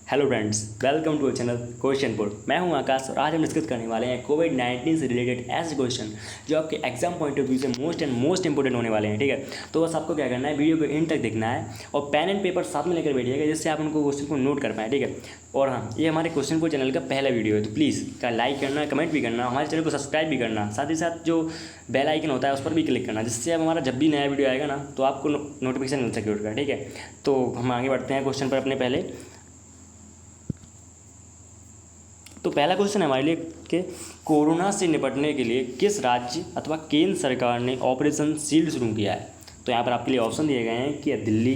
Hello friends, welcome to channel क्वेश्चनपुर। मैं हूं आकाश और आज हम डिस्कस करने वाले हैं कोविड-19 से रिलेटेड ऐसे क्वेश्चन जो आपके एग्जाम पॉइंट ऑफ व्यू से मोस्ट इंपोर्टेंट होने वाले हैं। ठीक है, तो बस आपको क्या करना है, वीडियो को एंड तक देखना है और पेन एंड पेपर साथ में लेकर बैठिएगा जिससे आप उनको क्वेश्चन को नोट कर पाएँ। ठीक है, और हाँ, ये हमारे क्वेश्चनपुर चैनल का पहला वीडियो है, तो प्लीज़ का लाइक करना, कमेंट भी करना, हमारे चैनल को सब्सक्राइब भी करना, साथ ही साथ जो बेल आइकन होता है उस पर भी क्लिक करना, जिससे अब हमारा जब भी नया वीडियो आएगा ना तो आपको नोटिफिकेशन मिल सके उसका। ठीक है, तो हम आगे बढ़ते हैं क्वेश्चन पर अपने पहले। तो पहला क्वेश्चन है हमारे लिए कि कोरोना से निपटने के लिए किस राज्य अथवा केंद्र सरकार ने ऑपरेशन शील्ड शुरू किया है। तो यहाँ पर आपके लिए ऑप्शन दिए गए हैं कि दिल्ली,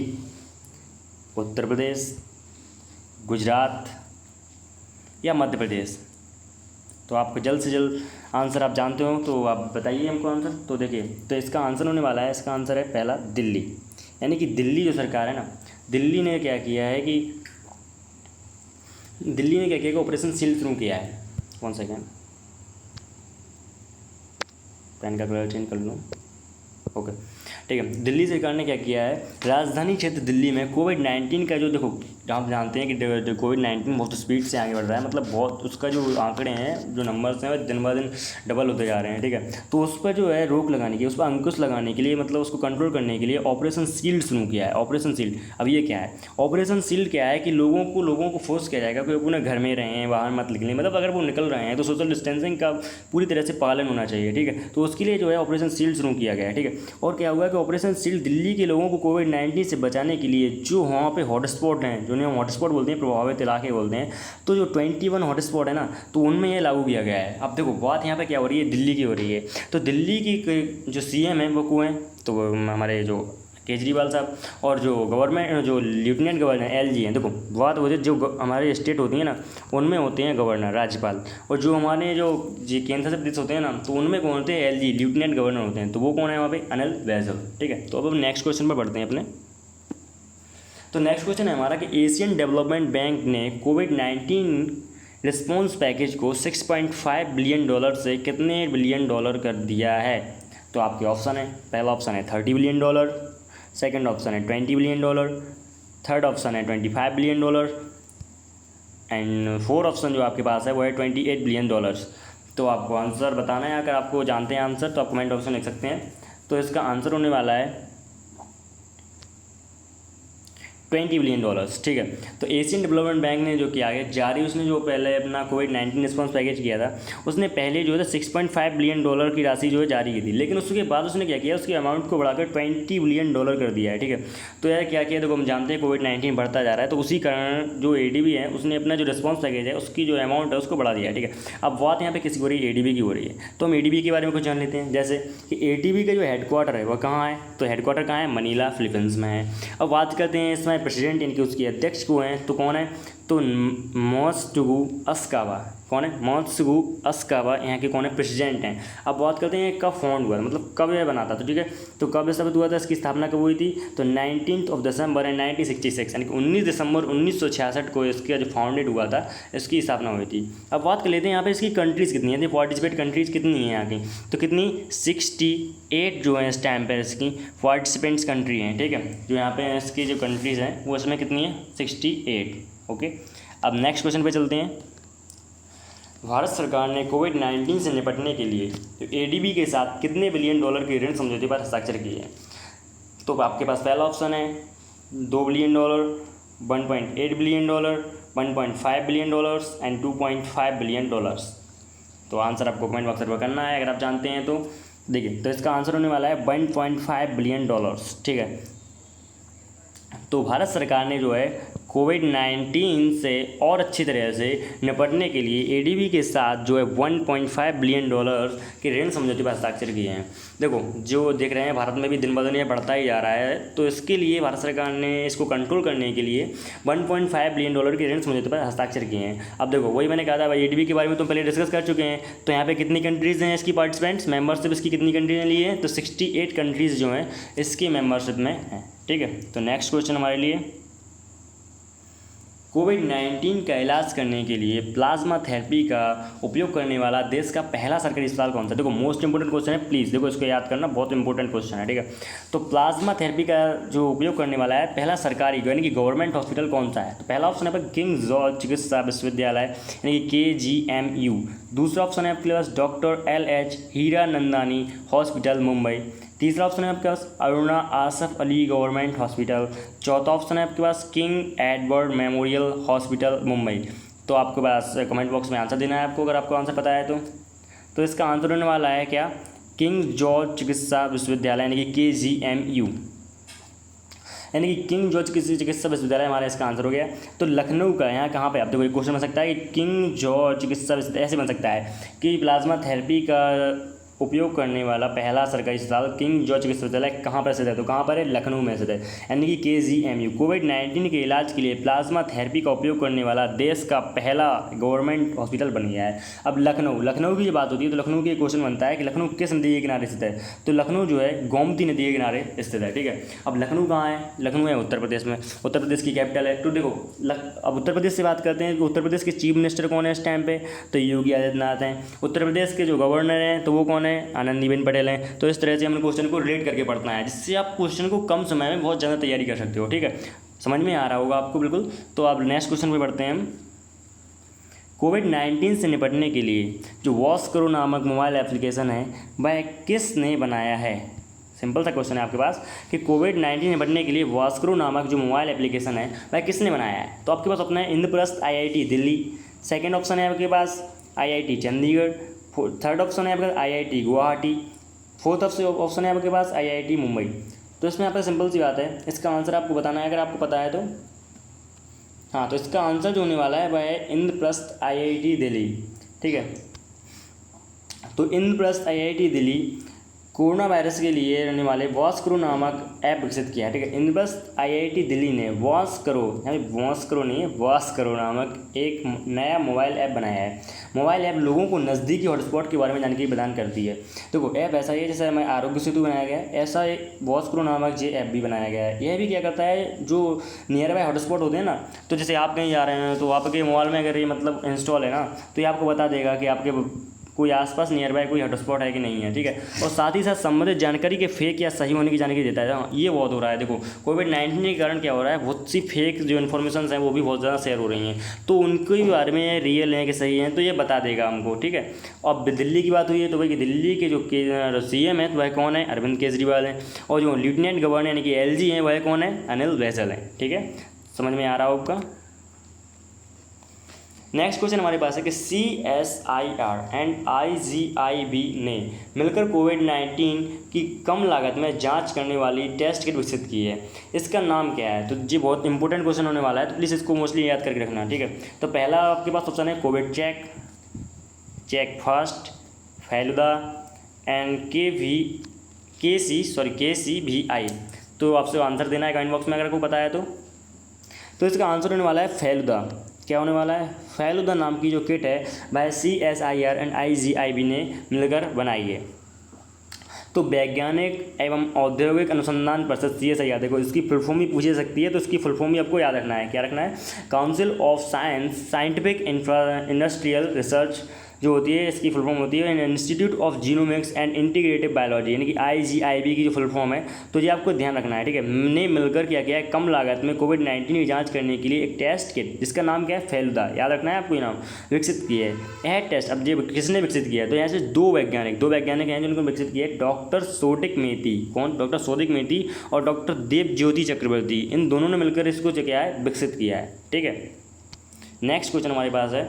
उत्तर प्रदेश, गुजरात या मध्य प्रदेश। तो आपको जल्द से जल्द आंसर आप जानते हो तो आप बताइए हमको आंसर। तो देखिए, तो इसका आंसर होने वाला है, इसका आंसर है पहला दिल्ली। यानी कि दिल्ली जो सरकार है ना, दिल्ली ने क्या किया है कि ऑपरेशन शील्ड शुरू किया है। 1 सेकेंड, पेन का कलर चेंज कर लूँ। ओके, ठीक है। दिल्ली सरकार ने क्या किया है, राजधानी क्षेत्र दिल्ली में कोविड-19 का जो, देखो आप जानते हैं कि कोविड-19 बहुत स्पीड से आगे बढ़ रहा है, मतलब बहुत उसका जो आंकड़े हैं, जो नंबर्स हैं, वो दिन ब दिन डबल होते जा रहे हैं। ठीक है, तो उस पर जो है रोक लगाने की, उस पर अंकुश लगाने के लिए, मतलब उसको कंट्रोल करने के लिए ऑपरेशन शील्ड शुरू किया है। ऑपरेशन शील्ड, अब ये क्या है, ऑपरेशन शील्ड क्या है कि लोगों को फोर्स किया जाएगा कि वो अपने घर में रहें, बाहर मत निकलें, मतलब अगर वो निकल रहे हैं तो सोशल डिस्टेंसिंग का पूरी तरह से पालन होना चाहिए। ठीक है, तो उसके लिए जो है ऑपरेशन शील्ड शुरू किया गया है। ठीक है, और क्या हुआ कि ऑपरेशन शील्ड दिल्ली के लोगों को कोविड-19 से बचाने के लिए जो वहाँ पे हॉटस्पॉट हैं, जो हम हॉटस्पॉट बोलते हैं, प्रभावित इलाके बोलते हैं, तो जो 21 हॉटस्पॉट है ना, तो उनमें ये लागू किया गया है। अब देखो बात यहाँ पे क्या हो रही है, दिल्ली की हो रही है। तो दिल्ली की जो सीएम है वो कौन है, तो वो हमारे जो केजरीवाल साहब, और जो गवर्नमेंट, जो लेफ्टिनेंट गवर्नर एलजी हैं। देखो बात होती है, जो हमारे स्टेट होती है ना उनमें होते हैं गवर्नर, राज्यपाल, और जो हमारे जो केंद्र शासित प्रदेश होते हैं ना तो उनमें कौन होते हैं, एलजी, लेफ्टिनेंट गवर्नर होते हैं। तो वो कौन है वहाँ पे, अनिल बैजल। ठीक है, तो अब हम नेक्स्ट क्वेश्चन पर बढ़ते हैं अपने। तो नेक्स्ट क्वेश्चन है हमारा कि एशियन डेवलपमेंट बैंक ने कोविड-19 रिस्पॉन्स पैकेज को $6.5 बिलियन से कितने बिलियन डॉलर कर दिया है। तो आपके ऑप्शन है, पहला ऑप्शन है $30 बिलियन, सेकंड ऑप्शन है $20 बिलियन, थर्ड ऑप्शन है $25 बिलियन एंड फोर्थ ऑप्शन जो आपके पास है वो है $28 बिलियन। तो आपको आंसर बताना है, अगर आपको जानते हैं आंसर तो आप कमेंट ऑप्शन लिख सकते हैं। तो इसका आंसर होने वाला है $20 बिलियन। ठीक है, तो एशियन डेवलपमेंट बैंक ने जो किया है जारी, उसने जो पहले अपना कोविड-19 रिस्पॉन्स पैकेज किया था, उसने पहले जो है $6.5 बिलियन की राशि जो है जारी की थी, लेकिन उसके बाद उसने क्या किया, उसके अमाउंट को बढ़ाकर $20 बिलियन कर दिया है। ठीक है, तो यार क्या किया, देखो हम जानते हैं कोविड-19 बढ़ता जा रहा है, तो उसी कारण जो एडीबी है उसने अपना जो रिस्पॉन्स पैकेज है उसकी जो अमाउंट है उसको बढ़ा दिया है। ठीक है, अब बात यहाँ पे किसी हो रही है, एडीबी की हो रही है, तो हम एडीबी के बारे में कुछ जान लेते हैं। जैसे कि एडीबी का जो हेडक्वार्टर है वह कहाँ है, तो हेडक्वार्टर कहाँ है, मनीला, फिलीपींस में है। अब बात करते हैं इसमें प्रेसिडेंट, इनके उसके अध्यक्ष को हैं, तो कौन है, तो मोत्सुगु अस्कावा। कौन है, मोत्सुगु अस्कावा यहाँ के कौन है, प्रेसिडेंट हैं। अब बात करते हैं कब फाउंड हुआ, मतलब कब यह बना था। तो ठीक है, तो कब स्थापित हुआ था, इसकी स्थापना कब हुई थी, तो 19 दिसंबर 1966, यानी कि 19 दिसंबर 1966 को इसका जो फाउंडेड हुआ था, इसकी स्थापना हुई थी। अब बात कर लेते हैं यहाँ पे इसकी कंट्रीज़ कितनी है, पार्टिसिपेट कंट्रीज़ कितनी है यहाँ की, तो कितनी 68 जो है इस टाइम पर इसकी पार्टिसिपेंट्स कंट्री हैं। ठीक है, जो यहाँ पे इसकी जो कंट्रीज़ हैं वो इसमें कितनी है, 68। ओके, अब नेक्स्ट क्वेश्चन पे चलते हैं। भारत सरकार ने कोविड-19 से निपटने के लिए तो एडीबी के साथ कितने बिलियन डॉलर के ऋण समझौते पर हस्ताक्षर किए हैं। तो आपके पास पहला ऑप्शन है $2 billion, $1.8 billion, $1.5 billion and $2.5 billion. तो आंसर आपको कमेंट बॉक्स में करना है अगर आप जानते हैं तो। देखिए, तो इसका आंसर होने वाला है $1.5 बिलियन। ठीक है, तो भारत सरकार ने जो है कोविड-19 से और अच्छी तरह से निपटने के लिए एडीबी के साथ जो है $1.5 बिलियन के ऋण समझौते पर हस्ताक्षर किए हैं। देखो जो देख रहे हैं भारत में भी दिन ब दिन ये बढ़ता ही जा रहा है, तो इसके लिए भारत सरकार ने इसको कंट्रोल करने के लिए $1.5 बिलियन के ऋण समझौते पर हस्ताक्षर किए हैं। अब देखो वही मैंने कहा था भाई, एडीबी के बारे में तो पहले डिस्कस कर चुके हैं। तो यहाँ पे कितनी कंट्रीज़ हैं इसकी पार्टिसिपेंट्स, मेंबरशिप इसकी कितनी कंट्रीज ने ली है, तो 68 कंट्रीज़ जो हैं इसकी मेंबरशिप में हैं। ठीक है, तो नेक्स्ट क्वेश्चन हमारे लिए, कोविड-19 का इलाज करने के लिए प्लाज्मा थेरेपी का उपयोग करने वाला देश का पहला सरकारी अस्पताल कौन सा? देखो मोस्ट इंपोर्टेंट क्वेश्चन है, प्लीज़ देखो इसको याद करना, बहुत इंपॉर्टेंट क्वेश्चन है, ठीक है। तो प्लाज्मा थेरेपी का जो उपयोग करने वाला है पहला सरकारी यानी कि गवर्नमेंट हॉस्पिटल कौन सा है? तो पहला ऑप्शन है आपका किंग जॉर्ज चिकित्सा विश्वविद्यालय यानी कि KGMU। दूसरा ऑप्शन है आपके पास doctor LH Hiranandani hospital Mumbai. तीसरा ऑप्शन है आपके पास अरुणा आसफ अली गवर्नमेंट हॉस्पिटल। चौथा ऑप्शन है आपके पास King Edward Memorial Hospital Mumbai. तो आपके पास कमेंट बॉक्स में आंसर देना है आपको, अगर आपको आंसर पता है तो इसका आंसर होने वाला है क्या? किंग जॉर्ज चिकित्सा विश्वविद्यालय यानी कि KGMU, यानी कि किंग जॉर्ज चिकित्सा विश्वविद्यालय हमारा इसका आंसर हो गया। तो लखनऊ का यहाँ कहाँ पे? आप देखो क्वेश्चन बन सकता है कि किंग जॉर्ज चिकित्सा विश्वविद्यालय, ऐसे बन सकता है कि प्लाज्मा थेरेपी का उपयोग करने वाला पहला सरकारी अस्पताल किंग जॉर्ज चिकित्सा विश्वविद्यालय कहाँ पर स्थित है? तो कहाँ पर है? लखनऊ में स्थित है, यानी कि KGMU। कोविड-19 के इलाज के लिए प्लाज्मा थेरेपी का उपयोग करने वाला देश का पहला गवर्नमेंट हॉस्पिटल बन गया है। अब लखनऊ की बात होती है तो लखनऊ के क्वेश्चन बनता है कि लखनऊ किस नदी के किनारे स्थित है? तो लखनऊ जो है गोमती नदी के किनारे स्थित है, ठीक है। अब लखनऊ कहाँ है? लखनऊ है उत्तर प्रदेश में, उत्तर प्रदेश की कैपिटल है। तो देखो अब उत्तर प्रदेश से बात करते हैं कि उत्तर प्रदेश के चीफ मिनिस्टर कौन है इस टाइम पे? तो योगी आदित्यनाथ हैं। उत्तर प्रदेश के जो गवर्नर हैं तो वो कौन है? आनंदीबेन पटेल हैं। तो इस तरह से हमने क्वेश्चन को रिलेट करके पढ़ना है, जिससे आप क्वेश्चन को कम समय में बहुत ज़्यादा तैयारी कर सकते हो, ठीक है। समझ में आ रहा होगा आपको बिल्कुल। तो आप नेक्स्ट क्वेश्चन पे बढ़ते हैं हम। कोविड-19 से निपटने के लिए जो वॉश करो नामक मोबाइल एप्लीकेशन है वह किसने बनाया है? सिंपल सा क्वेश्चन है आपके पास कि कोविड-19 से निपटने के लिए वॉश करो नामक जो मोबाइल एप्लीकेशन है वह किसने बनाया है? तो आपके पास अपना है Indraprastha IIT Delhi. Second option है आपके पास IIT चंडीगढ़। थर्ड ऑप्शन है आपका IIT गुवाहाटी। फोर्थ ऑप्शन है आपके पास IIT मुंबई। तो इसमें आपका सिंपल सी बात है, इसका आंसर आपको बताना है अगर आपको पता है तो। हाँ, तो इसका आंसर जो होने वाला है वह है इंद्रप्रस्थ IIT दिल्ली, ठीक है। तो Indraprastha IIT Delhi corona virus के लिए रहने वाले वॉश करो नामक ऐप विकसित किया है, ठीक है। इंद्रप्रस्थ IIT दिल्ली ने वॉश करो यानी वॉश करो नहीं है वॉश करो नामक एक नया मोबाइल ऐप बनाया है। मोबाइल ऐप लोगों को नज़दीकी हॉटस्पॉट के बारे में जानकारी प्रदान करती है। देखो ऐप ऐसा ही है जैसे हमें आरोग्य सेतु बनाया गया है, ऐसा एक वॉश करो नामक ये ऐप भी बनाया गया है। यह भी क्या करता है, जो नियर बाय हॉटस्पॉट होते हैं ना, तो जैसे आप कहीं जा रहे हैं तो आपके मोबाइल में अगर ये मतलब इंस्टॉल है ना, तो ये आपको बता देगा कि आपके कोई आसपास नियर बाय कोई हॉटस्पॉट है कि नहीं है, ठीक है। और साथ ही साथ संबंधित जानकारी के फेक या सही होने की जानकारी देता है। हाँ, ये बहुत हो रहा है। देखो कोविड-19 के कारण क्या हो रहा है, बहुत सी फेक जो इन्फॉर्मेशन हैं वो भी बहुत ज़्यादा शेयर हो रही हैं, तो उनके बारे में रियल हैं कि सही हैं तो ये बता देगा हमको, ठीक है। अब दिल्ली की बात हुई है तो भाई दिल्ली के जो CM है वह कौन है? अरविंद केजरीवाल हैं। और जो लेफ्टिनेंट गवर्नर यानी कि LG हैं वह कौन है? अनिल बैजल हैं, ठीक है। समझ में आ रहा होगा। नेक्स्ट क्वेश्चन हमारे पास है कि CSIR एंड IGIB ने मिलकर कोविड-19 की कम लागत में जांच करने वाली टेस्ट किट विकसित की है, इसका नाम क्या है? तो ये बहुत इंपॉर्टेंट क्वेश्चन होने वाला है, तो प्लीज़ इसको मोस्टली याद करके रखना, ठीक है। तो पहला आपके पास ऑप्शन है Covid check fast, Feluda and KCVI। तो आपसे आंसर देना है कमेंट बॉक्स में अगर आपको पता है तो इसका आंसर होने वाला है फेलुदा। क्या होने वाला है? फेलुदा नाम की जो किट है वह CSIR एंड IGIB ने मिलकर बनाई है। तो वैज्ञानिक एवं औद्योगिक अनुसंधान परिषद CSIR, देखो इसकी फुल फॉर्म भी पूछी जा सकती है, तो इसकी फुल फॉर्म भी आपको याद रखना है। क्या रखना है? Council of scientific industrial research जो होती है, इसकी फुल फॉर्म होती है institute of genomics and integrative biology यानी कि IGIB की जो फुल फॉर्म है, तो ये आपको ध्यान रखना है, ठीक है। ने मिलकर क्या किया है, कम लागत में कोविड-19 की जांच करने के लिए एक टेस्ट किट जिसका नाम क्या है? फेलुदा, याद रखना है आपको ये नाम, विकसित किया है। यह टेस्ट अब ये किसने विकसित किया है? तो यहाँ से दो वैज्ञानिक हैं जिनको विकसित किया है, डॉक्टर सोटिक मेथी। कौन? डॉक्टर सोटिक मेथी और डॉक्टर देव ज्योति चक्रवर्ती, इन दोनों ने मिलकर इसको क्या है? विकसित किया है, ठीक है। नेक्स्ट क्वेश्चन हमारे पास है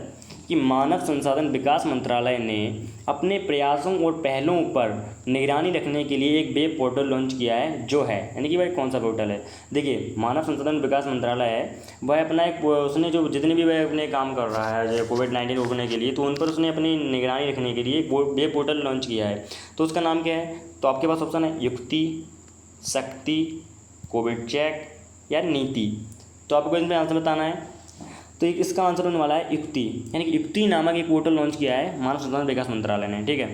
कि मानव संसाधन विकास मंत्रालय ने अपने प्रयासों और पहलों पर निगरानी रखने के लिए एक वेब पोर्टल लॉन्च किया है, जो है यानी कि भाई कौन सा पोर्टल है? देखिए मानव संसाधन विकास मंत्रालय है वह अपना एक उसने जो जितने भी वह अपने काम कर रहा है जो कोविड-19 रोकने के लिए, तो उन पर उसने अपनी निगरानी रखने के लिए एक वेब पोर्टल लॉन्च किया है। तो उसका नाम क्या है? तो आपके पास ऑप्शन है युक्ति, शक्ति, कोविड चेक या नीति। तो आपको इसमें आंसर बताना है। तो इसका आंसर होने वाला है युक्ति, यानी कि युक्ति नामक एक पोर्टल लॉन्च किया है मानव संसाधन विकास मंत्रालय ने, ठीक है।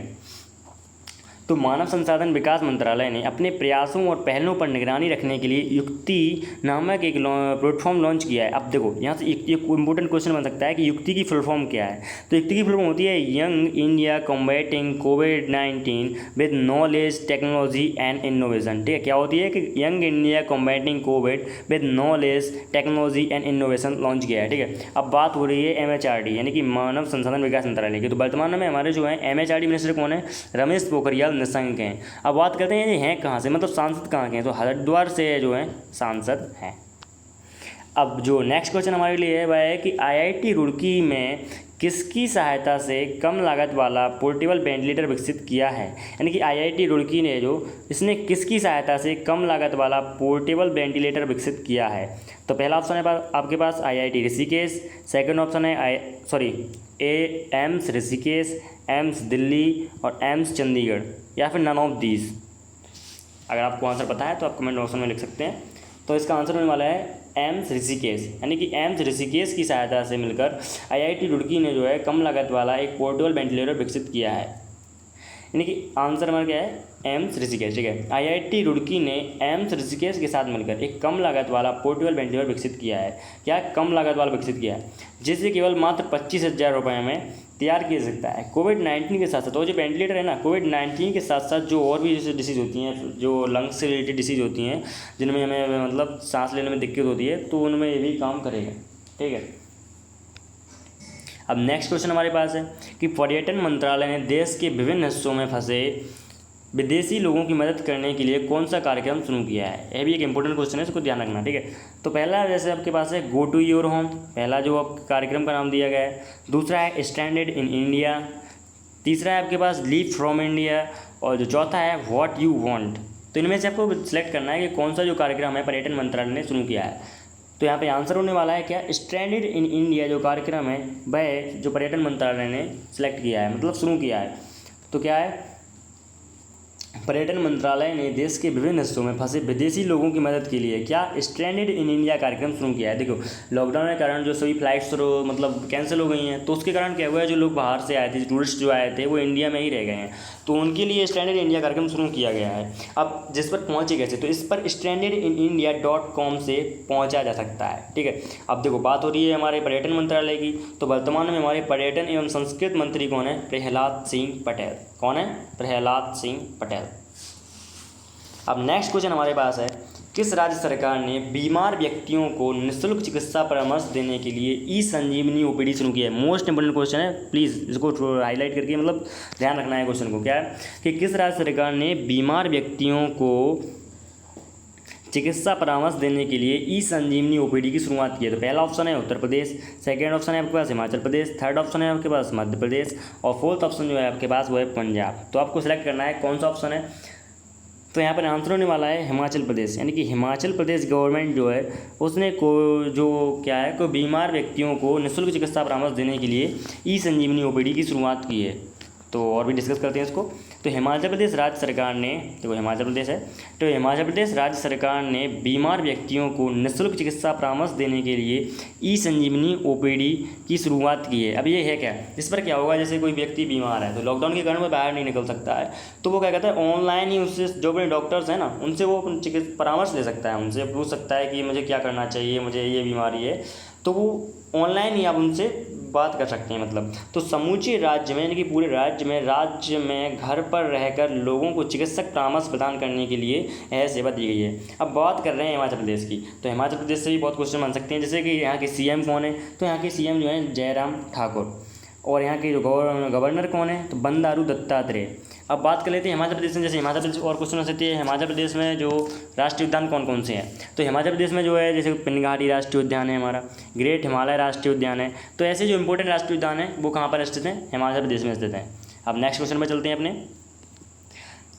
तो मानव संसाधन विकास मंत्रालय ने अपने प्रयासों और पहलों पर निगरानी रखने के लिए युक्ति नामक एक प्लेटफॉर्म लॉन्च किया है। अब देखो यहाँ से एक इंपॉर्टेंट क्वेश्चन बन सकता है कि युक्ति की फुल फॉर्म क्या है। तो युक्ति की फुल फॉर्म होती है young India combating covid with knowledge technology and innovation. ठीक है, क्या होती है कि young India combating Covid with knowledge technology and innovation launch किया है। ठीक है, अब बात हो रही है MHRD यानी कि मानव संसाधन विकास मंत्रालय की। तो वर्तमान में हमारे जो है MHRD मिनिस्टर कौन है? रमेश पोखरियाल निशंक हैं। अब बात करते हैं ये हैं कहाँ से, मतलब सांसद कहाँ के हैं? तो हरिद्वार से जो है सांसद हैं। अब जो नेक्स्ट क्वेश्चन हमारे लिए है वह है कि IIT रुड़की में किसकी सहायता से कम लागत वाला पोर्टेबल वेंटिलेटर विकसित किया है? यानी कि IIT रुड़की ने जो इसने किसकी सहायता से कम लागत वाला पोर्टेबल वेंटिलेटर विकसित किया है? तो पहला ऑप्शन है आपके पास IIT ऋषिकेश, सेकंड ऑप्शन है एम्स ऋषिकेश, एम्स दिल्ली और एम्स चंडीगढ़, या फिर नन ऑफ दीज। अगर आपको आंसर पता है तो आप कमेंट ऑप्शन में लिख सकते हैं। तो इसका आंसर होने वाला है एम्स ऋषिकेश, यानी कि एम्स ऋषिकेश की सहायता से मिलकर IIT रुड़की ने जो है कम लागत वाला एक पोर्टेबल वेंटिलेटर विकसित किया है। यानी कि आंसर हमारा क्या है? एम्स ऋषिकेश। ठीक है, IIT रुड़की ने एम्स ऋषिकेश के साथ मिलकर एक कम लागत वाला पोर्टेबल वेंटिलेटर विकसित किया है। क्या कम लागत वाला विकसित किया है? जिसे केवल मात्र 25,000 रुपये में तैयार किया जा सकता है। कोविड-19 के साथ साथ, और जो वेंटिलेटर है ना, कोविड-19 के साथ साथ जो और भी जैसे डिसीज़ होती हैं, जो लंग्स से रिलेटेड डिसीज़ होती हैं, जिनमें हमें मतलब सांस लेने में दिक्कत होती है, तो उनमें ये भी काम करेगा। ठीक है, अब नेक्स्ट क्वेश्चन हमारे पास है कि पर्यटन मंत्रालय ने देश के विभिन्न हिस्सों में फंसे विदेशी लोगों की मदद करने के लिए कौन सा कार्यक्रम शुरू किया है? यह भी एक इंपॉर्टेंट क्वेश्चन है, इसको ध्यान रखना। ठीक है, तो पहला जैसे आपके पास है गो टू योर होम, पहला जो आप कार्यक्रम का नाम दिया गया है। दूसरा है स्टैंडर्ड इन इंडिया, तीसरा है आपके पास लीव फ्रॉम इंडिया, और जो चौथा है व्हाट यू वांट। तो इनमें से आपको सिलेक्ट करना है कि कौन सा जो कार्यक्रम है पर्यटन मंत्रालय ने शुरू किया है। तो यहाँ पे आंसर होने वाला है क्या? स्टैंडर्ड इन इंडिया जो कार्यक्रम है वह जो पर्यटन मंत्रालय ने सिलेक्ट किया है, मतलब शुरू किया है। तो क्या है? पर्यटन मंत्रालय ने देश के विभिन्न हिस्सों में फंसे विदेशी लोगों की मदद के लिए क्या स्टैंडर्ड इन इंडिया कार्यक्रम शुरू किया है। देखो, लॉकडाउन के कारण जो सभी फ्लाइट्स मतलब कैंसिल हो गई हैं, तो उसके कारण क्या हुआ है, जो लोग बाहर से आए थे, टूरिस्ट जो आए थे, वो इंडिया में ही रह गए हैं, तो उनके लिए स्टैंडर्ड इंडिया कार्यक्रम शुरू किया गया है। अब जिस पर पहुँचे कैसे, तो इस पर standardinIndia.com से पहुँचा जा सकता है। ठीक है, अब देखो बात हो रही है हमारे पर्यटन मंत्रालय की। तो वर्तमान में हमारे पर्यटन एवं संस्कृति मंत्री कौन है? प्रहलाद सिंह पटेल। कौन है? प्रहलाद सिंह पटेल। अब नेक्स्ट क्वेश्चन हमारे पास है, किस राज्य सरकार ने बीमार व्यक्तियों को निःशुल्क चिकित्सा परामर्श देने के लिए ई-संजीवनी OPD शुरू किया है? मोस्ट इंपोर्टेंट क्वेश्चन है, प्लीज़ इसको हाईलाइट करके मतलब ध्यान रखना है क्वेश्चन को। क्या है कि किस राज्य सरकार ने बीमार व्यक्तियों को चिकित्सा परामर्श देने के लिए ई-संजीवनी OPD की शुरुआत की है? तो पहला ऑप्शन है उत्तर प्रदेश, सेकेंड ऑप्शन है आपके पास हिमाचल प्रदेश, थर्ड ऑप्शन है आपके पास मध्य प्रदेश, और फोर्थ ऑप्शन जो है आपके पास वो है पंजाब। तो आपको सिलेक्ट करना है कौन सा ऑप्शन है। तो यहाँ पर आंसर होने वाला है हिमाचल प्रदेश, यानी कि हिमाचल प्रदेश गवर्नमेंट जो है उसने को बीमार व्यक्तियों को निःशुल्क चिकित्सा परामर्श देने के लिए ई-संजीवनी OPD की शुरुआत की है। तो और भी डिस्कस करते हैं इसको। तो हिमाचल प्रदेश राज्य सरकार ने, देखो हिमाचल प्रदेश है, तो हिमाचल प्रदेश राज्य सरकार ने बीमार व्यक्तियों को निःशुल्क चिकित्सा परामर्श देने के लिए ई-संजीवनी OPD की शुरुआत की है। अब ये है क्या, इस पर क्या होगा, जैसे कोई व्यक्ति बीमार है तो लॉकडाउन के कारण वो बाहर नहीं निकल सकता है, तो वो क्या कहता है ऑनलाइन ही उससे जो अपने डॉक्टर्स हैं ना उनसे वो परामर्श ले सकता है, उनसे पूछ सकता है कि मुझे क्या करना चाहिए, मुझे ये बीमारी है, तो वो ऑनलाइन ही आप उनसे बात कर सकते हैं। मतलब तो समूचे राज्य में, यानी कि पूरे राज्य में घर पर रहकर लोगों को चिकित्सक परामर्श प्रदान करने के लिए यह सेवा दी गई है। अब बात कर रहे हैं हिमाचल प्रदेश की, तो हिमाचल प्रदेश से भी बहुत क्वेश्चन बन सकते हैं, जैसे कि यहाँ के CM कौन है, तो यहाँ के CM जो है जयराम ठाकुर, और यहाँ के जो गवर्नर कौन है, तो बंडारू दत्तात्रेय। अब बात कर लेते हैं हिमाचल प्रदेश में, जैसे हिमाचल प्रदेश और क्वेश्चन हो सकते हैं, हिमाचल प्रदेश में जो राष्ट्रीय उद्यान कौन कौन से हैं। तो हिमाचल प्रदेश में जो है जैसे पिनघाटी राष्ट्रीय उद्यान है हमारा, ग्रेट हिमालय राष्ट्रीय उद्यान है। तो ऐसे जो इंपॉर्टेंट राष्ट्रीय उद्यान है वो कहाँ पर स्थित हैं, हिमाचल प्रदेश में स्थित हैं। अब नेक्स्ट क्वेश्चन पर चलते हैं अपने,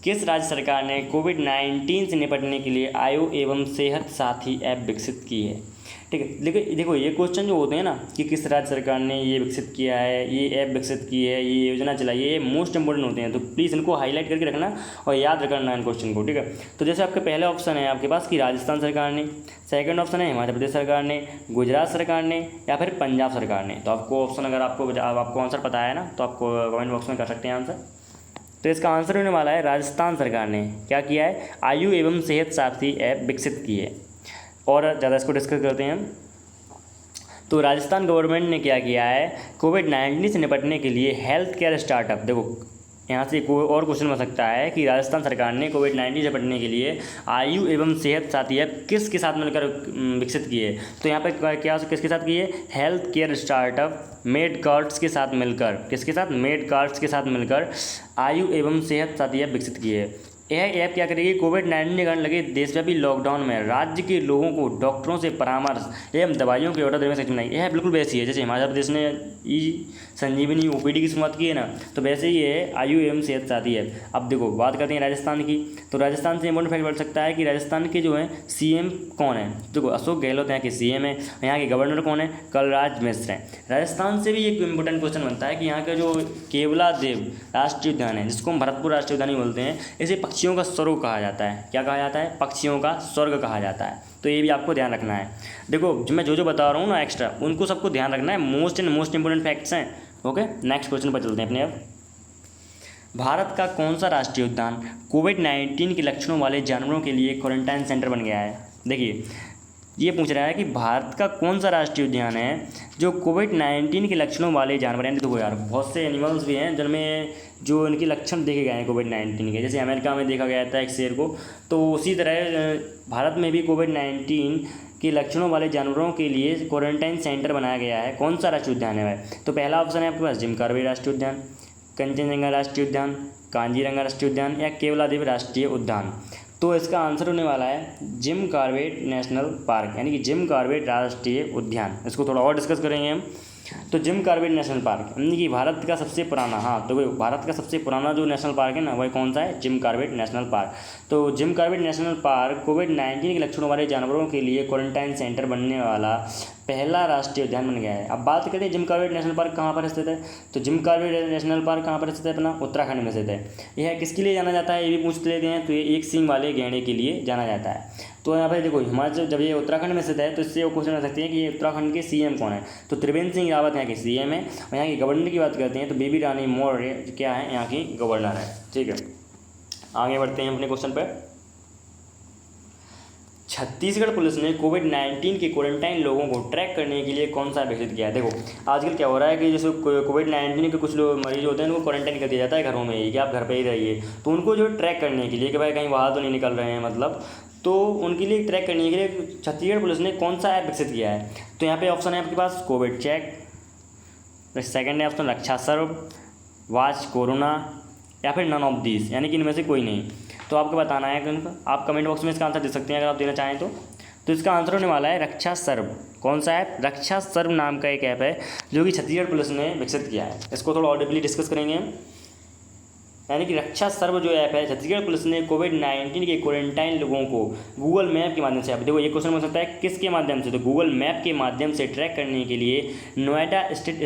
किस राज्य सरकार ने कोविड-19 से निपटने के लिए आयु एवं सेहत साथी ऐप विकसित की है। ठीक है, लेकिन देखो ये क्वेश्चन जो होते हैं ना कि किस राज्य सरकार ने ये विकसित किया है, ये ऐप विकसित की है, ये योजना चलाई है, ये मोस्ट इंपोर्टेंट होते हैं, तो प्लीज़ इनको हाईलाइट करके रखना और याद रखना इन क्वेश्चन को। ठीक है, तो जैसे आपके पहले ऑप्शन है आपके पास कि राजस्थान सरकार ने, सेकंड ऑप्शन है हिमाचल प्रदेश सरकार ने, गुजरात सरकार ने, या फिर पंजाब सरकार ने। तो आपको ऑप्शन अगर आपको आंसर पता है ना तो आपको कमेंट बॉक्स में कर सकते हैं आंसर। तो इसका आंसर होने वाला है राजस्थान सरकार ने क्या किया है, आयु एवं सेहत साथी ऐप विकसित की है। और ज़्यादा इसको डिस्कस करते हैं हम। तो राजस्थान गवर्नमेंट ने क्या किया है, कोविड-19 से निपटने के लिए हेल्थ केयर स्टार्टअप, देखो यहाँ से कोई और क्वेश्चन बन सकता है कि राजस्थान सरकार ने कोविड-19 से निपटने के लिए आयु एवं सेहत साथी ऐप किसके साथ मिलकर विकसित की है। तो यहाँ पर क्या किसके साथ की है, हेल्थ केयर स्टार्टअप मेडकार्ट्स के साथ मिलकर, किसके साथ, मेडकार्ट्स के साथ मिलकर आयु एवं सेहत साथी ऐप विकसित की है। यह ऐप क्या करेगी, कोविड-19 के कारण लगे देशव्यापी लॉकडाउन में राज्य के लोगों को डॉक्टरों से परामर्श एवं दवाइयों के ऑर्डर देने में सक्षम बनाएगी। यह बिल्कुल वैसी है जैसे हिमाचल प्रदेश ने ई संजीवनी ओपीडी की शुरुआत की है ना, तो वैसे ही है आयु एवं सेहत साथी है। अब देखो बात करते हैं राजस्थान की। तो राजस्थान से इंपॉर्टेंट फैक्ट बढ़ सकता है कि राजस्थान के जो है सीएम कौन है। देखो अशोक गहलोत यहाँ के सीएम है, यहाँ के गवर्नर कौन है, कलराज मिश्र हैं। राजस्थान से भी एक इंपॉर्टेंट क्वेश्चन बनता है कि यहाँ का जो केवलादेव राष्ट्रीय उद्यान है, जिसको हम भरतपुर राष्ट्रीय उद्यान ही बोलते हैं, इसे पक्षियों का स्वर्ग कहा जाता है। क्या कहा जाता है, पक्षियों का स्वर्ग कहा जाता है। तो ये भी आपको ध्यान रखना है। देखो मैं जो बता रहा हूँ ना एक्स्ट्रा, उनको सबको ध्यान रखना है, मोस्ट इंपॉर्टेंट फैक्ट्स हैं। ओके, नेक्स्ट क्वेश्चन पर चलते हैं अपने। अब भारत का कौन सा राष्ट्रीय उद्यान कोविड-19 के लक्षणों वाले जानवरों के लिए क्वारंटाइन सेंटर बन गया है। देखिए ये पूछ रहा है कि भारत का कौन सा राष्ट्रीय उद्यान है जो कोविड-19 के लक्षणों वाले जानवर हैं। देखो यार बहुत से एनिमल्स भी हैं जिनमें जो इनके लक्षण देखे गए हैं कोविड-19 के, जैसे अमेरिका में देखा गया था एक शेर को, तो उसी तरह भारत में भी कोविड-19 के लक्षणों वाले जानवरों के लिए क्वारंटाइन सेंटर बनाया गया है। कौन सा राष्ट्रीय उद्यान है भाई, तो पहला ऑप्शन है आपके पास जिम कॉर्बेट राष्ट्रीय उद्यान, कंचनजंगा राष्ट्रीय उद्यान, कांजीरंगा राष्ट्रीय उद्यान या केवलादेव राष्ट्रीय उद्यान। तो इसका आंसर होने वाला है जिम कॉर्बेट नेशनल पार्क, यानी कि जिम कॉर्बेट राष्ट्रीय उद्यान। इसको थोड़ा और डिस्कस करेंगे हम। तो जिम कॉर्बेट नेशनल पार्क यानी कि भारत का सबसे पुराना, हाँ तो भारत का सबसे पुराना जो नेशनल पार्क है ना वह कौन सा है, जिम कॉर्बेट नेशनल पार्क। तो जिम कॉर्बेट नेशनल पार्क कोविड-19 के लक्षणों वाले जानवरों के लिए क्वारंटाइन सेंटर बनने वाला पहला राष्ट्रीय उद्यान बन गया है। अब बात करते हैं जिम कॉर्बेट नेशनल पार्क कहाँ पर स्थित है। तो जिम कॉर्बेट नेशनल पार्क कहाँ पर स्थित है, अपना उत्तराखंड में स्थित है। यह किसके लिए जाना जाता है ये भी पूछ लेते हैं। तो ये एक सींग वाले गैंडे के लिए जाना जाता है। तो यहाँ पर देखो हिमाचल, जब ये उत्तराखंड में स्थित है तो इससे वो क्वेश्चन आ सकते हैं कि ये उत्तराखंड के सीएम कौन है। तो त्रिवेंद्र सिंह रावत यहाँ के सीएम है। और यहाँ की गवर्नर की बात करते हैं तो बेबी रानी मौर्य क्या है, यहाँ की गवर्नर है। ठीक है, आगे बढ़ते हैं अपने क्वेश्चन पर। छत्तीसगढ़ पुलिस ने कोविड-19 के क्वारंटाइन लोगों को ट्रैक करने के लिए कौन सा विकसित किया है। देखो आजकल क्या हो रहा है कि जैसे कोविड-19 के कुछ लोग मरीज होते हैं उनको क्वारंटाइन कर दिया जाता है घरों में ही, कि आप घर पे ही रहिए। तो उनको जो ट्रैक करने के लिए कि भाई कहीं बाहर तो नहीं निकल रहे हैं मतलब, तो उनके लिए ट्रैक करने के लिए छत्तीसगढ़ पुलिस ने कौन सा ऐप विकसित किया है। तो यहाँ पे ऑप्शन है आपके पास कोविड चेक, सेकंड है ऑप्शन रक्षा सर्व, वॉच कोरोना या फिर नन ऑफ दिस, यानी कि इनमें से कोई नहीं। तो आपको बताना है कि उनका, आप कमेंट बॉक्स में इसका आंसर दे सकते हैं अगर आप देना चाहें तो इसका आंसर होने वाला है रक्षा सर्व। कौन सा ऐप, रक्षा सर्व नाम का एक ऐप है जो कि छत्तीसगढ़ पुलिस ने विकसित किया है। इसको थोड़ा और डीपली डिस्कस करेंगे हम। यानी कि रक्षा सर्व जो ऐप है छत्तीसगढ़ पुलिस ने कोविड-19 के क्वारंटाइन लोगों को गूगल मैप के माध्यम से, आप देखो ये क्वेश्चन हो सकता है किसके माध्यम से, तो गूगल मैप के माध्यम से ट्रैक करने के लिए नोएडा स्टेट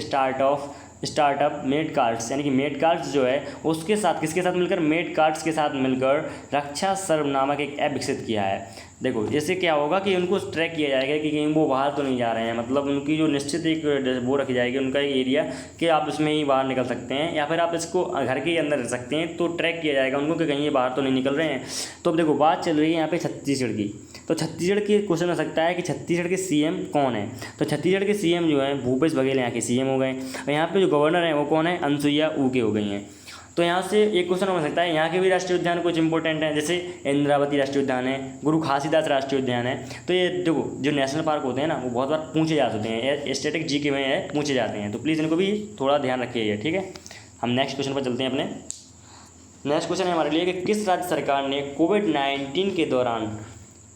स्टार्टअप मेडकार्ट्स, यानी कि मेडकार्ट्स जो है उसके साथ, किसके साथ मिलकर, मेडकार्ट्स के साथ मिलकर रक्षा सर्व नामक एक ऐप विकसित किया है। देखो इससे क्या होगा कि उनको ट्रैक किया जाएगा कि कहीं वो बाहर तो नहीं जा रहे हैं, मतलब उनकी जो निश्चित एक वो रखी जाएगी उनका एक एरिया कि आप इसमें ही बाहर निकल सकते हैं या फिर आप इसको घर के अंदर रह सकते हैं। तो ट्रैक किया जाएगा उनको कि कहीं ये बाहर तो नहीं निकल रहे हैं। तो अब देखो बात चल रही है यहाँ पे छत्तीसगढ़ की। तो छत्तीसगढ़ के क्वेश्चन हो सकता है कि छत्तीसगढ़ के सीएम कौन है। तो छत्तीसगढ़ के सीएम जो है भूपेश बघेल यहाँ के सीएम हो गए, और यहाँ पे जो गवर्नर है वो कौन है, अनसुईया उइके हो गई हैं। तो यहाँ से एक क्वेश्चन हो सकता है, यहाँ के भी राष्ट्रीय उद्यान कुछ इंपॉर्टेंट हैं, जैसे इंद्रावती राष्ट्रीय उद्यान है, गुरु घासीदास राष्ट्रीय उद्यान है। तो ये देखो जो नेशनल पार्क होते हैं ना वो बहुत बार पूछे जा सकते हैं, स्टैटिक जीके में है पूछे जाते हैं, तो प्लीज़ इनको भी थोड़ा ध्यान रखिएगा। ठीक है, हम नेक्स्ट क्वेश्चन पर चलते हैं अपने। नेक्स्ट क्वेश्चन है हमारे लिए कि किस राज्य सरकार ने कोविड-19 के दौरान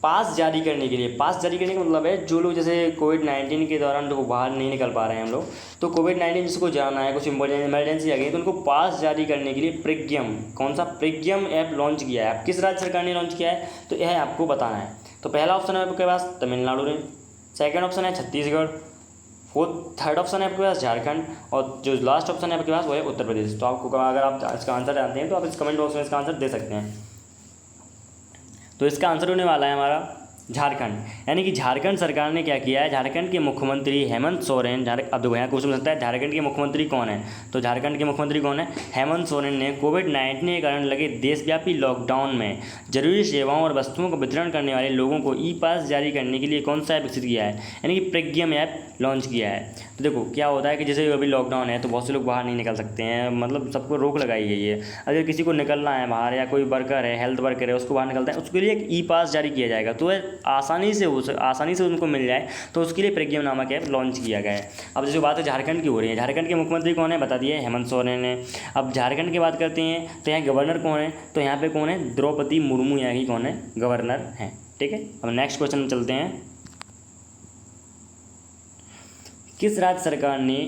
पास जारी करने के लिए, पास जारी करने का मतलब है जो लोग जैसे कोविड-19 के दौरान जो बाहर नहीं निकल पा रहे हैं हम लोग, तो कोविड-19 जिसको जाना है, कुछ इमरजेंसी आ गई तो उनको पास जारी करने के लिए प्रिज्ञम, कौन सा, प्रिज्ञम ऐप लॉन्च किया है। किस राज्य सरकार ने लॉन्च किया है तो यह आपको बताना है। तो पहला ऑप्शन है आपके पास तमिलनाडु ने, सेकंड ऑप्शन है छत्तीसगढ़, थर्ड ऑप्शन है आपके पास झारखंड, और जो लास्ट ऑप्शन है आपके पास वो है उत्तर प्रदेश। तो आपको अगर आप इसका आंसर जानते हैं तो आप इस कमेंट बॉक्स में इसका आंसर दे सकते हैं। तो इसका आंसर होने वाला है हमारा झारखंड, यानी कि झारखंड सरकार ने क्या किया है, झारखंड के मुख्यमंत्री हेमंत सोरेन, अब देखो यहाँ क्वेश्चन सकता है झारखंड के मुख्यमंत्री कौन है, तो झारखंड के मुख्यमंत्री कौन है, हेमंत सोरेन ने कोविड-19 के कारण लगे देशव्यापी लॉकडाउन में जरूरी सेवाओं और वस्तुओं का वितरण करने वाले लोगों को ई पास जारी करने के लिए कौन सा ऐप विकसित किया है, यानी कि प्रज्ञम ऐप लॉन्च किया है। तो देखो क्या होता है कि जैसे अभी लॉकडाउन है तो बहुत से लोग बाहर नहीं निकल सकते हैं, मतलब सबको रोक लगाई गई है। अगर किसी को निकलना है बाहर, या कोई वर्कर है, हेल्थ वर्कर है, उसको बाहर निकलता है, उसके लिए एक ई पास जारी किया जाएगा, तो आसानी से उनको मिल जाए, तो उसके लिए प्रज्ञम नामक ऐप लॉन्च किया गया है। अब जैसे बात है झारखंड की हो रही है, झारखंड के मुख्यमंत्री कौन है बता दिए, हेमंत सोरेन है। अब झारखंड की बात करते हैं तो यहाँ गवर्नर कौन है, तो यहाँ पे कौन है, द्रौपदी मुर्मू यहाँ की कौन है, गवर्नर हैं। ठीक है, अब नेक्स्ट क्वेश्चन में चलते हैं। किस राज्य सरकार ने,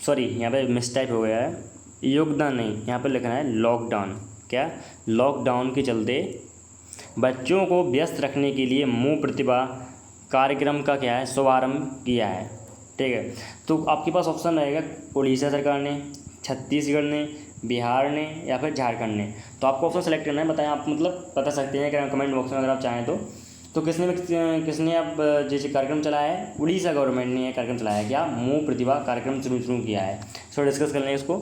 सॉरी यहाँ पे मिसटाइप हो गया है, योगदान नहीं, यहाँ पे लिखना है लॉकडाउन, क्या, लॉकडाउन के चलते बच्चों को व्यस्त रखने के लिए मूक प्रतिभा कार्यक्रम का क्या है, शुभारंभ किया है। ठीक है, तो आपके पास ऑप्शन रहेगा उड़ीसा सरकार ने, छत्तीसगढ़ ने, बिहार ने या फिर झारखंड ने। तो आपको ऑप्शन सेलेक्ट करना है, बताएं आप, मतलब बता सकते हैं कमेंट बॉक्स में अगर आप चाहें तो किसने अब जैसे कार्यक्रम चलाया है, उड़ीसा गवर्नमेंट ने यह कार्यक्रम चलाया है, क्या, मूक प्रतिभा कार्यक्रम शुरू किया है। सो डिस्कस कर लें इसको।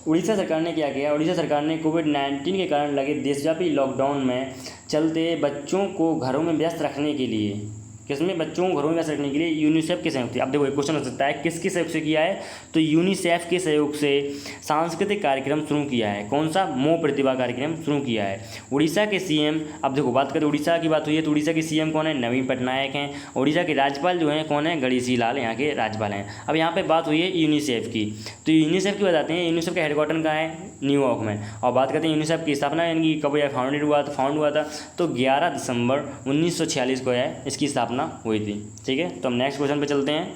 उड़ीसा सरकार ने क्या किया, उड़ीसा सरकार ने कोविड-19 के कारण लगे देशव्यापी लॉकडाउन में चलते बच्चों को घरों में व्यस्त रखने के लिए, किसमें, बच्चों को घरों में व्यस्त रखने के लिए यूनिसेफ के सहयोग से, अब देखो एक क्वेश्चन हो सकता है किसके सहयोग से किया है, तो यूनिसेफ के सहयोग से सांस्कृतिक कार्यक्रम शुरू किया है। कौन सा, मूक प्रतिभा कार्यक्रम शुरू किया है। उड़ीसा के सीएम, अब देखो बात करें उड़ीसा की, बात हुई है तो उड़ीसा के सीएम कौन है, नवीन पटनायक हैं। उड़ीसा के राज्यपाल जो हैं कौन है, गणेशी लाल यहाँ के राज्यपाल हैं। अब यहाँ पर बात हुई है यूनिसेफ की, तो यूनिसेफ की बताते हैं, यूनिसेफ का हेडक्वार्टर कहाँ है, न्यूयॉर्क में। और बात करते हैं यूनिसेफ की स्थापना, यानी कि कब यह फाउंड हुआ था, तो 11 दिसंबर 1946 को है इसकी स्थापना हुई थी। ठीक है, तो हम नेक्स्ट क्वेश्चन पे चलते हैं।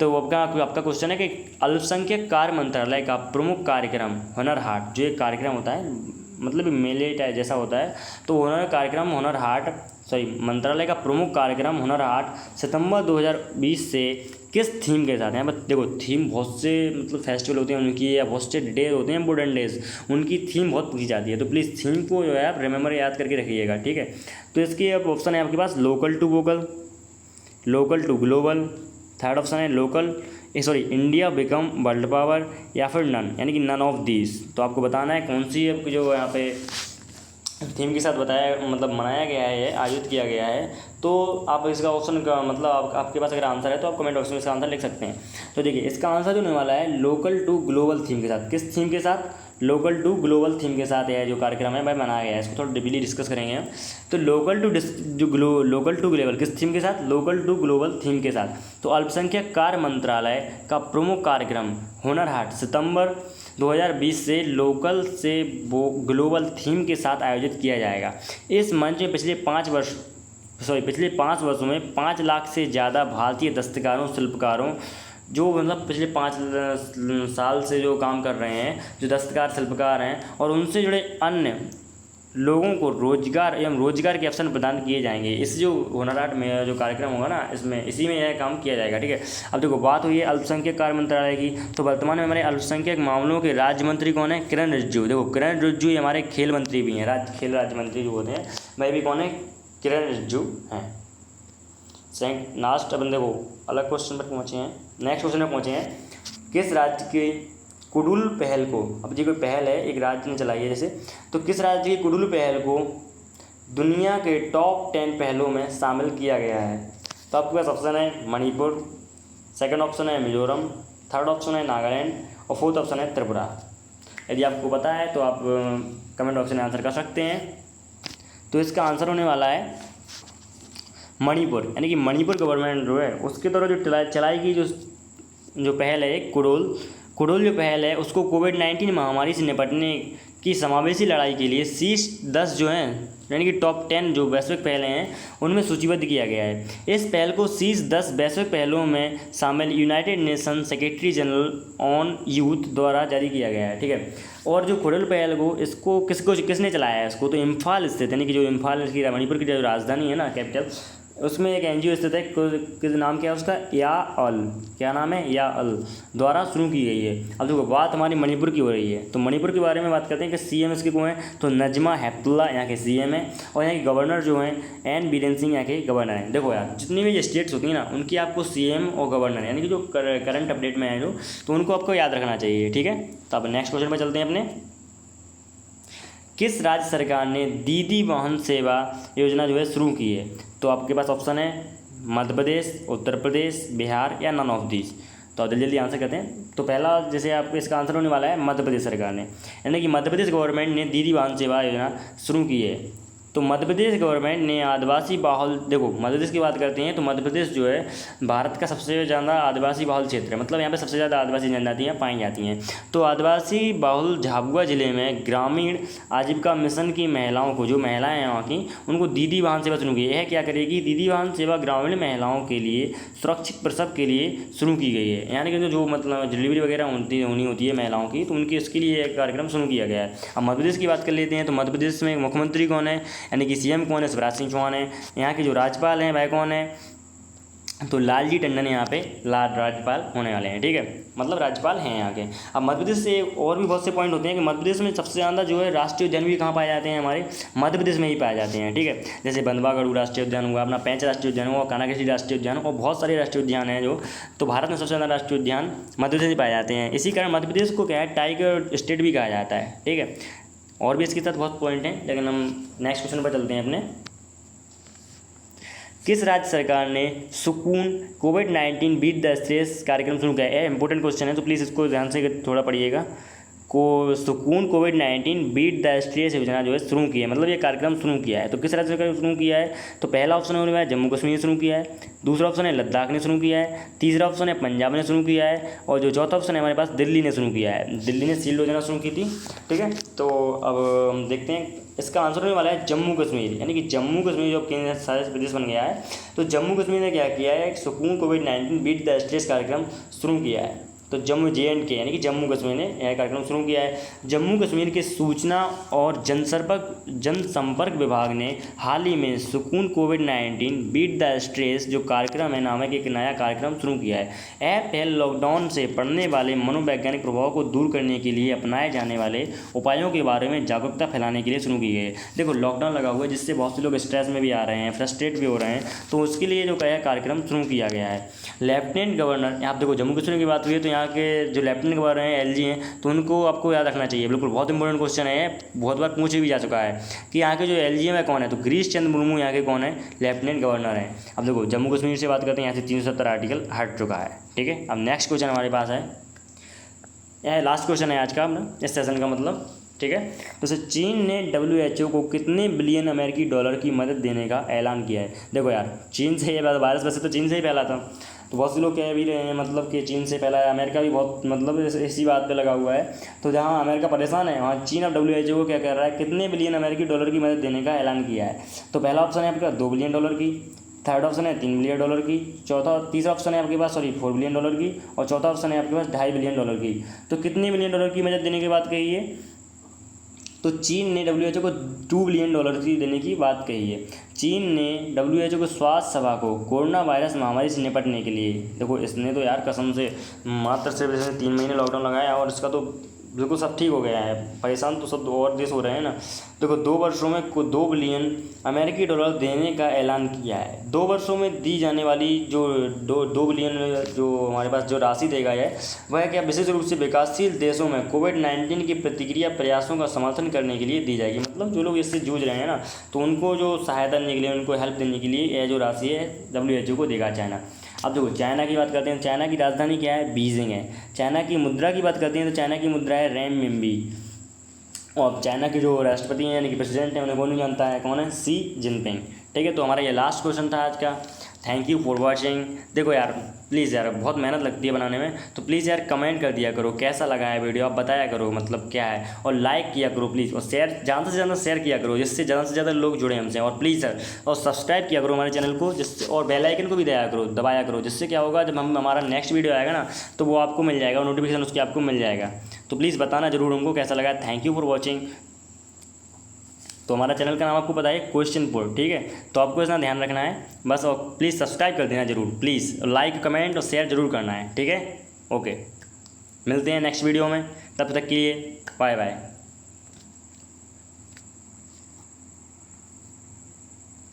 तो आपका क्वेश्चन है कि अल्पसंख्यक कार्य मंत्रालय का प्रमुख कार्यक्रम हुनर हाट, जो एक कार्यक्रम होता है, मतलब मेले टाइप जैसा होता है, तो हुनर हाट मंत्रालय का प्रमुख कार्यक्रम हुनर हाट सितंबर 2020 से किस थीम के साथ है। बस देखो थीम, बहुत से मतलब फेस्टिवल होते हैं उनकी, या बहुत से डे होते हैं इम्पोर्टेंट डेज, उनकी थीम बहुत पूछी जाती है, तो प्लीज़ थीम को जो है आप रिमेंबर याद करके रखिएगा। ठीक है, तो इसके अब ऑप्शन है आपके पास local to vocal, local to global, third option है इंडिया बिकम वर्ल्ड पावर, या फिर नन, यानी कि नन ऑफ दीज। तो आपको बताना है कौन सी आपकी जो यहाँ पे थीम के साथ मनाया गया है, आयोजित किया गया है। तो आप इसका ऑप्शन का मतलब आपके पास अगर आंसर है तो आप कमेंट बॉक्स में इसका आंसर लिख सकते हैं। तो देखिए इसका आंसर जो होने वाला है लोकल टू ग्लोबल थीम के साथ। किस थीम के साथ, लोकल टू ग्लोबल थीम के साथ यह जो कार्यक्रम है भाई मनाया गया है। इसको थोड़ा डीपली डिस्कस करेंगे हम। तो लोकल टू ग्लोबल किस थीम के साथ, लोकल टू ग्लोबल थीम के साथ। तो अल्पसंख्यक कार्य मंत्रालय का प्रमुख कार्यक्रम हुनर हाट सितंबर 2020 से लोकल से ग्लोबल थीम के साथ आयोजित किया जाएगा। इस मंच में पिछले 5 वर्षों में 5 लाख से ज़्यादा भारतीय दस्तकारों, शिल्पकारों, जो मतलब पिछले 5 साल से जो काम कर रहे हैं, जो दस्तकार शिल्पकार हैं, और उनसे जुड़े अन्य लोगों को रोजगार के अवसर प्रदान किए जाएंगे। इस जो हुनर हाट में जो कार्यक्रम होगा ना, इसी में यह काम किया जाएगा। ठीक है, अब देखो बात हुई है अल्पसंख्यक कार्य मंत्रालय की, तो वर्तमान में हमारे अल्पसंख्यक मामलों के राज्य मंत्री कौन है, किरण रिजिजू। देखो किरण रिजिजू हमारे खेल मंत्री भी हैं, खेल राज्य मंत्री जो होते हैं वह भी कौन है, किरण रिजिजू हैं। लास्ट अपन देखो अलग क्वेश्चन पर पहुँचे हैं, नेक्स्ट क्वेश्चन पर पहुँचे हैं। किस राज्य के कुडुल पहल को, अब जी कोई पहल है एक राज्य ने चलाई है जैसे, तो किस राज्य की कुडुल पहल को दुनिया के टॉप 10 पहलों में शामिल किया गया है। तो आपके पास ऑप्शन है मणिपुर, सेकंड ऑप्शन है मिजोरम, थर्ड ऑप्शन है नागालैंड, और फोर्थ ऑप्शन है त्रिपुरा। यदि आपको पता है तो आप कमेंट ऑप्शन में आंसर कर सकते हैं। तो इसका आंसर होने वाला है मणिपुर, यानी कि मणिपुर गवर्नमेंट जो है उसके द्वारा जो चलाई गई जो पहल है कुडुल जो पहल है, उसको कोविड-19 महामारी से निपटने की समावेशी लड़ाई के लिए शीर्ष 10 जो हैं, यानी कि टॉप 10 जो वैश्विक पहलें हैं उनमें सूचीबद्ध किया गया है। इस पहल को शीर्ष 10 वैश्विक पहलों में शामिल United nation secretary general on youth द्वारा जारी किया गया है। ठीक है, और जो कुडुल पहल को किसने चलाया है इसको, तो इम्फाल स्थित, यानी कि जो इम्फाल की मणिपुर की जो राजधानी है ना, कैपिटल, उसमें एक एनजीओ स्थित है, किस नाम क्या है उसका, याअल, क्या नाम है, याअल द्वारा शुरू की गई है। अब देखो बात हमारी मणिपुर की हो रही है, तो मणिपुर के बारे में बात करते हैं कि सीएम इसके कौन है, तो नजमा हेपतुल्ला यहाँ के सीएम है, और यहाँ के गवर्नर जो हैं एन बीरेन सिंह यहाँ के गवर्नर हैं। देखो यार जितनी भी ये स्टेट्स होती हैं ना, उनकी आपको सीएम और गवर्नर यानी कि जो करंट अपडेट में है जो, तो उनको आपको याद रखना चाहिए, ठीक है। तो अब नेक्स्ट क्वेश्चन पर चलते हैं अपने। किस राज्य सरकार ने दीदी वाहन सेवा योजना जो है शुरू की है, तो आपके पास ऑप्शन है मध्य प्रदेश, उत्तर प्रदेश, बिहार या नन ऑफ दीज। तो जल्दी जल्दी आंसर करते हैं। तो पहला जैसे आपको इसका आंसर होने वाला है मध्य प्रदेश सरकार ने, यानी कि मध्य प्रदेश गवर्नमेंट ने दीदी वाहन सेवा योजना शुरू की है। तो मध्य प्रदेश गवर्नमेंट ने आदिवासी बाहुल, देखो मध्य प्रदेश की बात करते हैं तो मध्य प्रदेश जो है भारत का सबसे ज़्यादा आदिवासी बाहुल क्षेत्र है, मतलब यहाँ पे सबसे ज़्यादा आदिवासी जनजातियाँ पाई जाती हैं। तो आदिवासी बाहुल झाबुआ ज़िले में ग्रामीण आजीविका मिशन की महिलाओं को, जो महिलाएं हैं वहाँ की, उनको दीदी वाहन सेवा शुरू की। यह क्या करेगी, दीदी वाहन सेवा ग्रामीण महिलाओं के लिए सुरक्षित प्रसव के लिए शुरू की गई है, यानी कि जो मतलब डिलीवरी वगैरह होनी होती है महिलाओं की, तो उनके इसके लिए एक कार्यक्रम शुरू किया गया है। अब मध्य प्रदेश की बात कर लेते हैं। तो मध्य प्रदेश में मुख्यमंत्री कौन है, यानी कि सीएम कौन है, शिवराज सिंह चौहान है। यहाँ के जो राज्यपाल हैं वह कौन है, तो लालजी टंडन यहाँ पे राज्यपाल होने वाले हैं, ठीक है, मतलब राज्यपाल हैं यहाँ के। अब मध्य प्रदेश से और भी बहुत से पॉइंट होते हैं कि मध्य प्रदेश में सबसे ज़्यादा जो है राष्ट्रीय उद्यान भी कहाँ पाए जाते हैं, हमारे मध्य प्रदेश में ही पाए जाते हैं, ठीक है। जैसे बंदवागढ़ राष्ट्रीय उद्यान हुआ, अपना पेंच राष्ट्रीय उद्यान हुआ, कानाकेशी राष्ट्रीय उद्यान और बहुत सारे राष्ट्रीय उद्यान हैं जो, तो भारत में सबसे ज़्यादा राष्ट्रीय उद्यान मध्य प्रदेश में पाए जाते हैं। इसी कारण मध्य प्रदेश को क्या है, टाइगर स्टेट भी कहा जाता है, ठीक है। और भी इसके साथ बहुत पॉइंट हैं, लेकिन हम नेक्स्ट क्वेश्चन पर चलते हैं अपने। किस राज्य सरकार ने सुकून कोविड-19 बीट द स्ट्रेस कार्यक्रम शुरू किया है। इंपॉर्टेंट क्वेश्चन है, तो प्लीज़ इसको ध्यान से थोड़ा पढ़िएगा। सुकून कोविड-19 बीट द स्ट्रेस योजना जो है शुरू की है, मतलब ये कार्यक्रम शुरू किया है। तो किस राज्य सरकार ने शुरू किया है, तो पहला ऑप्शन होने वाला है जम्मू कश्मीर ने शुरू किया है, दूसरा ऑप्शन है लद्दाख ने शुरू किया है, तीसरा ऑप्शन है पंजाब ने शुरू किया है, और जो चौथा ऑप्शन है हमारे पास दिल्ली ने शुरू किया है। दिल्ली ने शील्ड योजना शुरू की थी, ठीक है। तो अब हम देखते हैं, इसका आंसर होने वाला है जम्मू कश्मीर, यानी कि जम्मू कश्मीर जो केंद्र शासित प्रदेश बन गया है, तो जम्मू कश्मीर ने क्या किया है, सुकून कोविड-19 बीट द स्ट्रेस कार्यक्रम शुरू किया है। तो जम्मू JNK यानी कि जम्मू कश्मीर ने यह कार्यक्रम शुरू किया है। जम्मू कश्मीर के सूचना और जनसंपर्क विभाग ने हाल ही में सुकून कोविड-19 बीट द स्ट्रेस जो कार्यक्रम है नामक एक नया कार्यक्रम शुरू किया है। यह पहल लॉकडाउन से पड़ने वाले मनोवैज्ञानिक प्रभाव को दूर करने के लिए अपनाए जाने वाले उपायों के बारे में जागरूकता फैलाने के लिए शुरू की गई है। देखो लॉकडाउन लगा हुआ है, जिससे बहुत से लोग स्ट्रेस में भी आ रहे हैं, फ्रस्ट्रेट भी हो रहे हैं, तो उसके लिए जो क्या कार्यक्रम शुरू किया गया है। लेफ्टिनेंट गवर्नर, आप देखो जम्मू कश्मीर की बात हुई है, तो यहाँ के जो लेफ्टिनेंट गवर्नर हैं LG हैं, तो उनको आपको याद रखना चाहिए, बिल्कुल बहुत इंपॉर्टेंट क्वेश्चन है, बहुत बार पूछे भी जा चुका है कि यहाँ के जो LG हैं वह कौन है, तो गिरीश चंद्र मुर्मू यहाँ के कौन है, लेफ्टिनेंट गवर्नर हैं। अब देखो जम्मू कश्मीर से बात करते हैं, यहाँ से 370 आर्टिकल हट चुका है, ठीक है। अब नेक्स्ट क्वेश्चन हमारे पास है, यह लास्ट क्वेश्चन है आज का अपना इस सेशन का, मतलब ठीक है। तो चीन ने WHO को कितने बिलियन अमेरिकी डॉलर की मदद देने का ऐलान किया है। देखो यार चीन से ये वायरस वैसे तो चीन से ही फैला था, तो बहुत से लोग कह भी रहे हैं मतलब कि चीन से फैला है, अमेरिका भी बहुत मतलब इसी बात पे लगा हुआ है। तो जहाँ अमेरिका परेशान है वहाँ चीन अब WHO को क्या कर रहा है, कितने बिलियन अमेरिकी डॉलर की मदद देने का ऐलान किया है। तो पहला ऑप्शन है आपका 2 बिलियन डॉलर की, थर्ड ऑप्शन है 3 बिलियन डॉलर की, तीसरा ऑप्शन है आपके पास 4 बिलियन डॉलर की, और चौथा ऑप्शन है आपके पास 2.5 बिलियन डॉलर की। तो कितने बिलियन डॉलर की मदद देने की बात कही है, तो चीन ने WHO को 2 बिलियन डॉलर की देने की बात कही है। चीन ने WHO को स्वास्थ्य सभा को कोरोना वायरस महामारी से निपटने के लिए, देखो इसने तो यार कसम से मात्र सिर्फ 3 महीने लॉकडाउन लगाया और इसका तो बिल्कुल सब ठीक हो गया है, परेशान तो सब और देश हो रहे हैं ना। देखो 2 वर्षों में 2 बिलियन अमेरिकी डॉलर देने का ऐलान किया है। 2 वर्षों में दी जाने वाली जो 2 बिलियन जो हमारे पास जो राशि देगा है वह क्या विशेष रूप से विकासशील देशों में कोविड-19 की प्रतिक्रिया प्रयासों का समर्थन करने के लिए दी जाएगी। मतलब जो लोग इससे जूझ रहे हैं ना, तो उनको जो सहायता देने के लिए, उनको हेल्प देने के लिए यह जो राशि है WHO को देगा चाइना। अब देखो चाइना की बात करते हैं, चाइना की राजधानी क्या है, बीजिंग है। चाइना की मुद्रा की बात करते हैं तो चाइना की मुद्रा है रेनमिनबी। और चाइना के जो राष्ट्रपति हैं यानी कि प्रेसिडेंट हैं उन्हें कौन नहीं जानता है, कौन है, शी जिनपिंग, ठीक है। तो हमारा ये लास्ट क्वेश्चन था आज का। Thank you for watching. देखो यार प्लीज़ यार बहुत मेहनत लगती है बनाने में, तो प्लीज़ यार कमेंट कर दिया करो कैसा लगा है वीडियो, आप बताया करो मतलब क्या है, और लाइक किया करो प्लीज़, और शेयर ज़्यादा से ज़्यादा शेयर किया करो जिससे ज़्यादा से ज़्यादा लोग जुड़े हमसे। और प्लीज़ सर और सब्सक्राइब किया करो हमारे चैनल को, जिससे और बेल आइकन को भी दबाया करो, जिससे क्या होगा जब हमारा नेक्स्ट वीडियो आएगा ना तो वो आपको मिल जाएगा, नोटिफिकेशन उसकी आपको मिल जाएगा। तो प्लीज़ बताना ज़रूर हमको कैसा लगा। Thank you for watching. तो हमारा चैनल का नाम आपको पता है क्वेश्चन पोल, ठीक है। तो आपको इतना ध्यान रखना है बस, और प्लीज़ सब्सक्राइब कर देना जरूर, प्लीज़ लाइक कमेंट और शेयर जरूर करना है, ठीक है। ओके, मिलते हैं नेक्स्ट वीडियो में, तब तक के लिए बाय बाय।